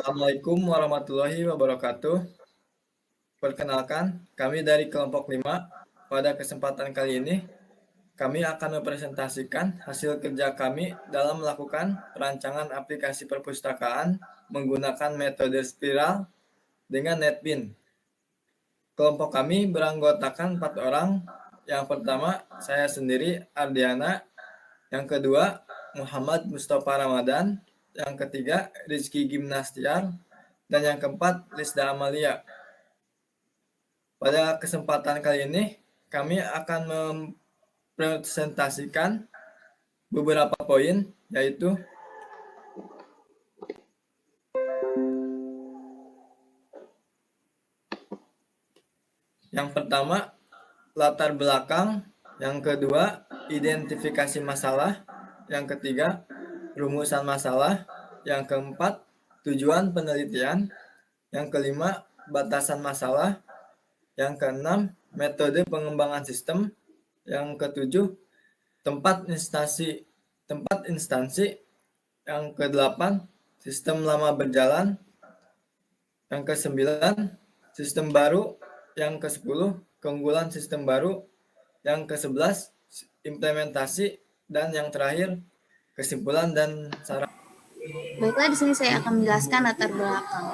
Assalamualaikum warahmatullahi wabarakatuh. Perkenalkan, kami dari kelompok 5. Pada kesempatan kali ini, kami akan mempresentasikan hasil kerja kami dalam melakukan perancangan aplikasi perpustakaan menggunakan metode spiral dengan NetBeans. Kelompok kami beranggotakan 4 orang. Yang pertama, saya sendiri, Ardiana. Yang kedua, Muhammad Mustafa Ramadan. Yang ketiga, Rizky Gimnastiar. Dan yang keempat, Lisda Amalia. Pada kesempatan kali ini, kami akan mempresentasikan beberapa poin, yaitu yang pertama, latar belakang. Yang kedua, identifikasi masalah. Yang ketiga, rumusan masalah. Yang keempat, tujuan penelitian. Yang kelima, batasan masalah. Yang keenam, metode pengembangan sistem. Yang ketujuh, tempat instansi. Yang kedelapan, sistem lama berjalan. Yang kesembilan, sistem baru. Yang kesepuluh, keunggulan sistem baru. Yang kesebelas, implementasi. Dan yang terakhir, kesimpulan dan saran. Baiklah, di sini saya akan menjelaskan latar belakang.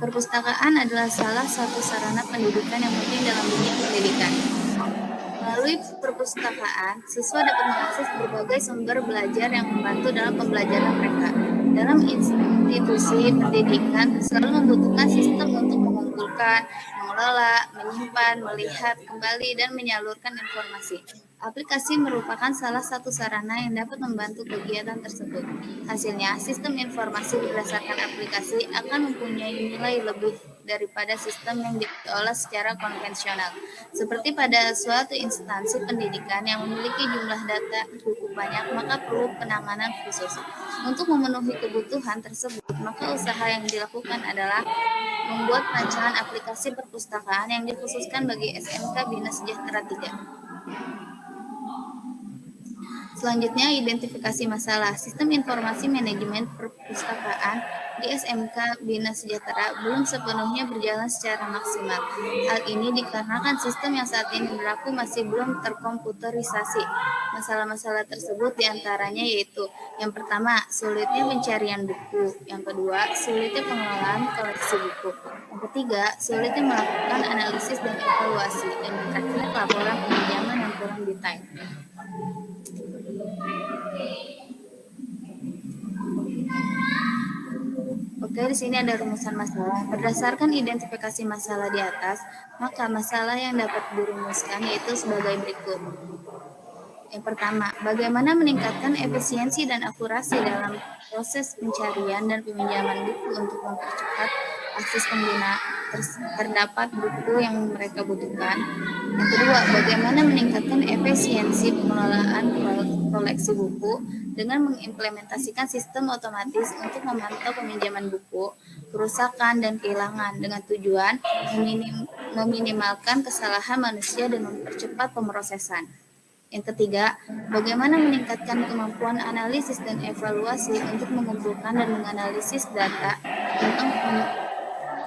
Perpustakaan adalah salah satu sarana pendidikan yang penting dalam dunia pendidikan. Melalui perpustakaan, siswa dapat mengakses berbagai sumber belajar yang membantu dalam pembelajaran mereka. Dalam institusi pendidikan, selalu membutuhkan sistem untuk mengumpulkan, mengelola, menyimpan, melihat kembali, dan menyalurkan informasi. Aplikasi merupakan salah satu sarana yang dapat membantu kegiatan tersebut. Hasilnya, sistem informasi berdasarkan aplikasi akan mempunyai nilai lebih daripada sistem yang diolah secara konvensional. Seperti pada suatu instansi pendidikan yang memiliki jumlah data cukup banyak, maka perlu penanganan khusus. Untuk memenuhi kebutuhan tersebut, maka usaha yang dilakukan adalah membuat rancangan aplikasi perpustakaan yang dikhususkan bagi SMK Bina Sejahtera 3. Selanjutnya, identifikasi masalah. Sistem informasi manajemen perpustakaan di SMK Bina Sejahtera belum sepenuhnya berjalan secara maksimal. Hal ini dikarenakan sistem yang saat ini berlaku masih belum terkomputerisasi. Masalah-masalah tersebut diantaranya yaitu: yang pertama, sulitnya pencarian buku. Yang kedua, sulitnya pengelolaan koleksi buku. Yang ketiga, sulitnya melakukan analisis dan evaluasi. Dan yang terakhir, laporan pinjaman yang kurang detail. Oke, di sini ada rumusan masalah. Berdasarkan identifikasi masalah di atas, maka masalah yang dapat dirumuskan yaitu sebagai berikut. Yang pertama, bagaimana meningkatkan efisiensi dan akurasi dalam proses pencarian dan peminjaman buku untuk mempercepat akses pengguna terdapat buku yang mereka butuhkan. Yang kedua, bagaimana meningkatkan efisiensi pengelolaan koleksi buku dengan mengimplementasikan sistem otomatis untuk memantau peminjaman buku, kerusakan, dan kehilangan dengan tujuan meminimalkan kesalahan manusia dan mempercepat pemrosesan. Yang ketiga, bagaimana meningkatkan kemampuan analisis dan evaluasi untuk mengumpulkan dan menganalisis data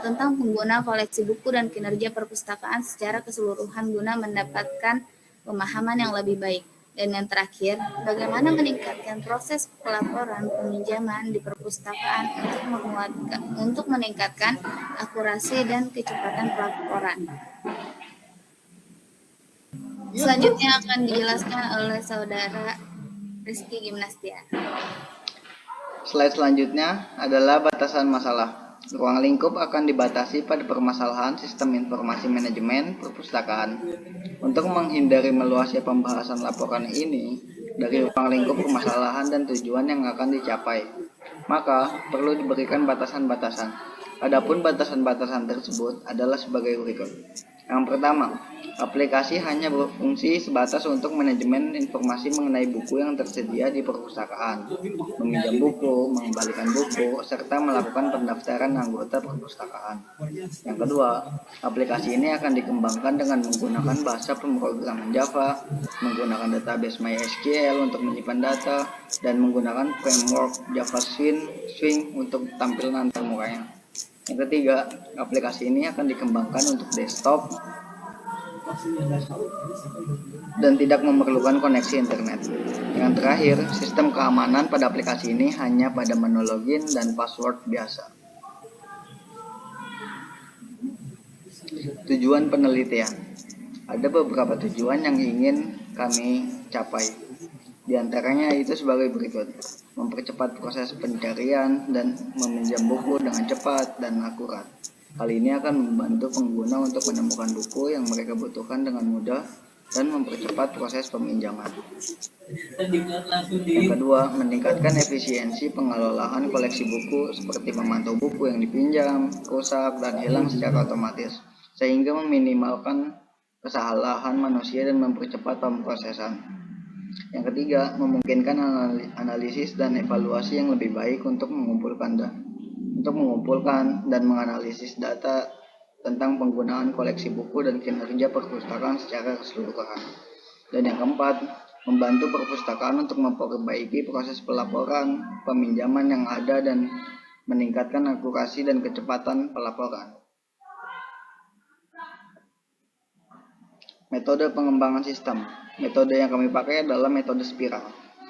tentang pengguna koleksi buku dan kinerja perpustakaan secara keseluruhan guna mendapatkan pemahaman yang lebih baik. Dan yang terakhir, bagaimana meningkatkan proses pelaporan peminjaman di perpustakaan untuk meningkatkan akurasi dan kecepatan pelaporan. Selanjutnya akan dijelaskan oleh saudara Rizky Gimnastiar. Slide selanjutnya adalah batasan masalah. Ruang lingkup akan dibatasi pada permasalahan sistem informasi manajemen perpustakaan. Untuk menghindari meluasnya pembahasan laporan ini dari ruang lingkup permasalahan dan tujuan yang akan dicapai, maka perlu diberikan batasan-batasan. Adapun batasan-batasan tersebut adalah sebagai berikut. Yang pertama, Aplikasi hanya berfungsi sebatas untuk manajemen informasi mengenai buku yang tersedia di perpustakaan, meminjam buku, mengembalikan buku, serta melakukan pendaftaran anggota perpustakaan. Yang kedua, aplikasi ini akan dikembangkan dengan menggunakan bahasa pemrograman Java, menggunakan database MySQL untuk menyimpan data, dan menggunakan framework Java Swing untuk tampilan antarmukanya. Yang ketiga, aplikasi ini akan dikembangkan untuk desktop dan tidak memerlukan koneksi internet. Yang terakhir, sistem keamanan pada aplikasi ini hanya pada menu login dan password biasa. Tujuan penelitian. Ada beberapa tujuan yang ingin kami capai. Di antaranya itu sebagai berikut: mempercepat proses pencarian dan meminjam buku dengan cepat dan akurat. Hal ini akan membantu pengguna untuk menemukan buku yang mereka butuhkan dengan mudah dan mempercepat proses peminjaman. Yang kedua, meningkatkan efisiensi pengelolaan koleksi buku seperti memantau buku yang dipinjam, rusak, dan hilang secara otomatis, sehingga meminimalkan kesalahan manusia dan mempercepat pemrosesan. Yang ketiga, memungkinkan analisis dan evaluasi yang lebih baik untuk mengumpulkan dan menganalisis data tentang penggunaan koleksi buku dan kinerja perpustakaan secara keseluruhan. Dan yang keempat, membantu perpustakaan untuk memperbaiki proses pelaporan peminjaman yang ada dan meningkatkan akurasi dan kecepatan pelaporan. Metode pengembangan sistem. Metode yang kami pakai adalah metode spiral.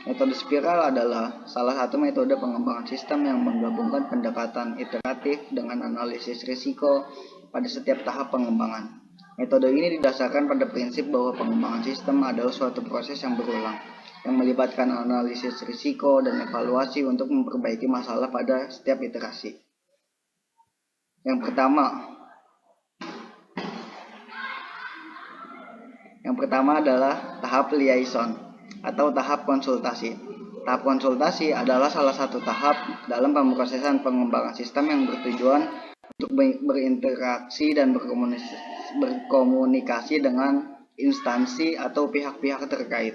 Metode spiral adalah salah satu metode pengembangan sistem yang menggabungkan pendekatan iteratif dengan analisis risiko pada setiap tahap pengembangan. Metode ini didasarkan pada prinsip bahwa pengembangan sistem adalah suatu proses yang berulang, yang melibatkan analisis risiko dan evaluasi untuk memperbaiki masalah pada setiap iterasi. Yang pertama adalah tahap liaison atau tahap konsultasi. Tahap konsultasi adalah salah satu tahap dalam pemrosesan pengembangan sistem yang bertujuan untuk berinteraksi dan berkomunikasi dengan instansi atau pihak-pihak terkait.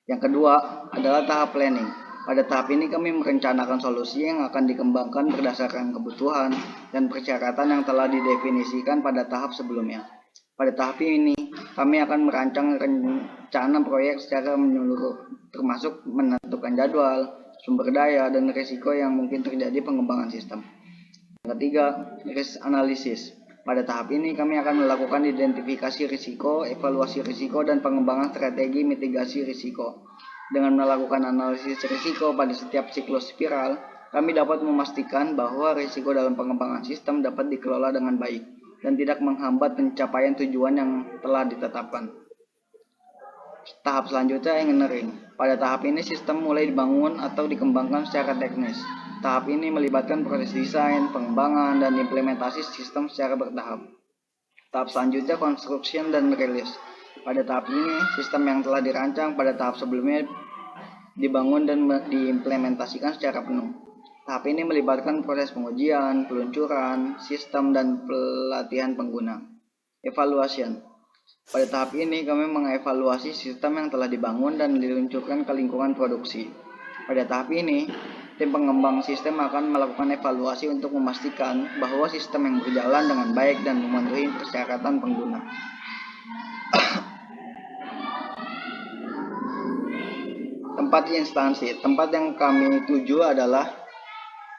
Yang kedua adalah tahap planning. Pada tahap ini kami merencanakan solusi yang akan dikembangkan berdasarkan kebutuhan dan persyaratan yang telah didefinisikan pada tahap sebelumnya. Pada tahap ini, kami akan merancang rencana proyek secara menyeluruh, termasuk menentukan jadwal, sumber daya, dan risiko yang mungkin terjadi pengembangan sistem. Yang ketiga, risk analysis. Pada tahap ini, kami akan melakukan identifikasi risiko, evaluasi risiko, dan pengembangan strategi mitigasi risiko. Dengan melakukan analisis risiko pada setiap siklus spiral, kami dapat memastikan bahwa risiko dalam pengembangan sistem dapat dikelola dengan baik dan tidak menghambat pencapaian tujuan yang telah ditetapkan. Tahap selanjutnya, engineering. Pada tahap ini sistem mulai dibangun atau dikembangkan secara teknis. Tahap ini melibatkan proses desain, pengembangan, dan implementasi sistem secara bertahap. Tahap selanjutnya, construction dan release. Pada tahap ini, sistem yang telah dirancang pada tahap sebelumnya dibangun dan diimplementasikan secara penuh. Tahap ini melibatkan proses pengujian, peluncuran, sistem, dan pelatihan pengguna. Evaluation. Pada tahap ini, kami mengevaluasi sistem yang telah dibangun dan diluncurkan ke lingkungan produksi. Pada tahap ini, tim pengembang sistem akan melakukan evaluasi untuk memastikan bahwa sistem yang berjalan dengan baik dan memenuhi persyaratan pengguna. Tempat instansi. Tempat yang kami tuju adalah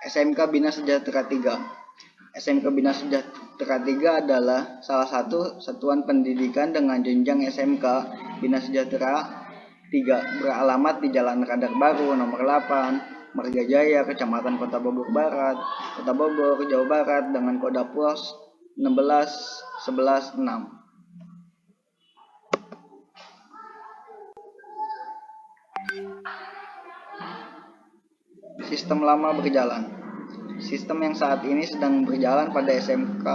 SMK Bina Sejahtera 3. SMK Bina Sejahtera 3 adalah salah satu satuan pendidikan dengan jenjang SMK Bina Sejahtera 3 beralamat di Jalan Radar Baru nomor 8, Margajaya, Kecamatan Kota Bogor Barat, Kota Bogor, Jawa Barat dengan kode pos 16116. Sistem lama berjalan. Sistem yang saat ini sedang berjalan pada SMK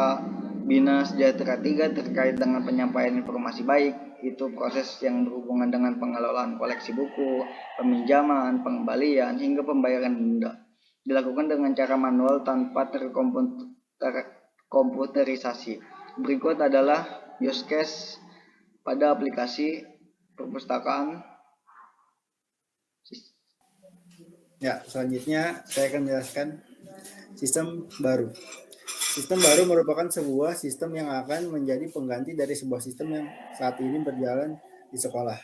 Bina Sejahtera 3 terkait dengan penyampaian informasi baik, itu proses yang berhubungan dengan pengelolaan koleksi buku, peminjaman, pengembalian, hingga pembayaran denda. Dilakukan dengan cara manual tanpa terkomputerisasi. Berikut adalah use case pada aplikasi perpustakaan. Ya, selanjutnya saya akan menjelaskan sistem baru. Sistem baru merupakan sebuah sistem yang akan menjadi pengganti dari sebuah sistem yang saat ini berjalan di sekolah,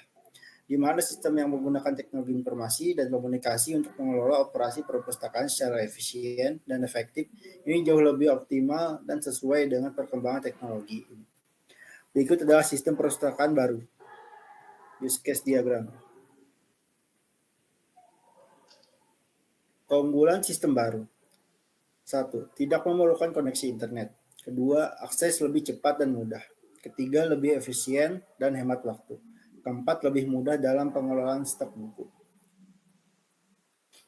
di mana sistem yang menggunakan teknologi informasi dan komunikasi untuk mengelola operasi perpustakaan secara efisien dan efektif ini jauh lebih optimal dan sesuai dengan perkembangan teknologi. Berikut adalah sistem perpustakaan baru. Use case diagram. Keunggulan sistem baru. 1. Tidak memerlukan koneksi internet. Kedua, akses lebih cepat dan mudah. Ketiga, lebih efisien dan hemat waktu. Keempat, lebih mudah dalam pengelolaan stok buku.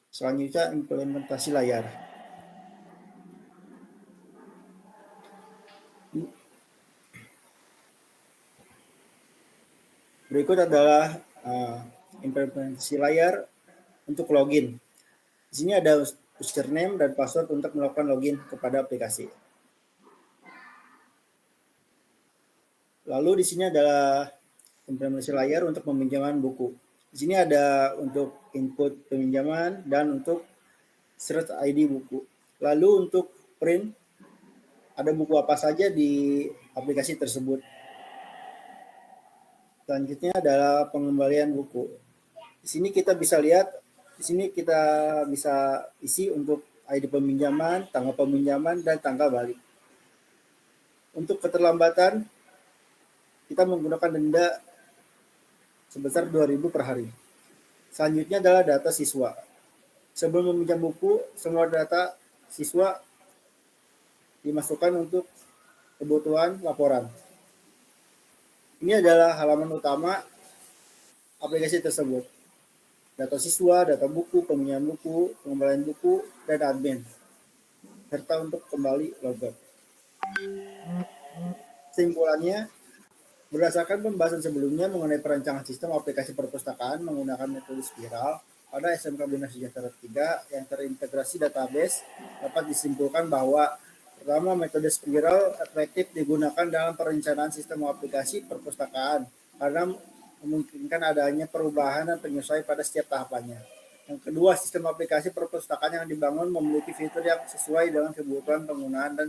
Selanjutnya, implementasi layar. Berikut adalah implementasi layar untuk login. Di sini ada username dan password untuk melakukan login kepada aplikasi. Lalu di sini adalah implementasi layar untuk peminjaman buku. Di sini ada untuk input peminjaman dan untuk search ID buku. Lalu untuk print, ada buku apa saja di aplikasi tersebut. Selanjutnya adalah pengembalian buku. Di sini kita bisa lihat, di sini kita bisa isi untuk ID peminjaman, tanggal peminjaman, dan tanggal balik. Untuk keterlambatan, kita menggunakan denda sebesar 2.000 per hari. Selanjutnya adalah data siswa. Sebelum meminjam buku, semua data siswa dimasukkan untuk kebutuhan laporan. Ini adalah halaman utama aplikasi tersebut. Data siswa, data buku, peminjaman buku, pengembalian buku, dan admin. Serta untuk kembali logout. Kesimpulannya, berdasarkan pembahasan sebelumnya mengenai perancangan sistem aplikasi perpustakaan menggunakan metode spiral, pada SMK Bina Sejahtera 3 yang terintegrasi database, dapat disimpulkan bahwa pertama, metode spiral efektif digunakan dalam perencanaan sistem aplikasi perpustakaan karena memungkinkan adanya perubahan dan penyesuaian pada setiap tahapannya. Yang kedua, sistem aplikasi perpustakaan yang dibangun memiliki fitur yang sesuai dengan kebutuhan penggunaan dan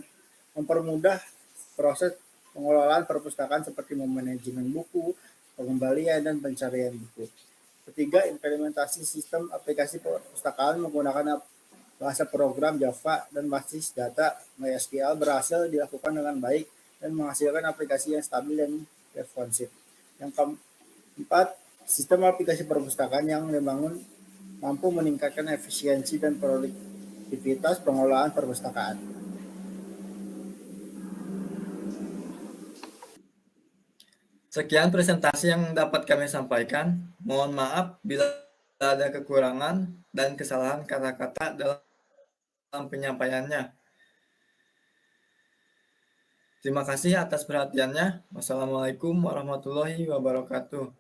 mempermudah proses pengelolaan perpustakaan seperti memanajemen buku, pengembalian, dan pencarian buku. Ketiga, implementasi sistem aplikasi perpustakaan menggunakan bahasa program Java dan basis data MySQL berhasil dilakukan dengan baik dan menghasilkan aplikasi yang stabil dan responsif. Yang keempat, sistem aplikasi perpustakaan yang dibangun mampu meningkatkan efisiensi dan produktivitas pengelolaan perpustakaan. Sekian presentasi yang dapat kami sampaikan. Mohon maaf bila ada kekurangan dan kesalahan kata-kata dalam penyampaiannya. Terima kasih atas perhatiannya. Wassalamualaikum warahmatullahi wabarakatuh.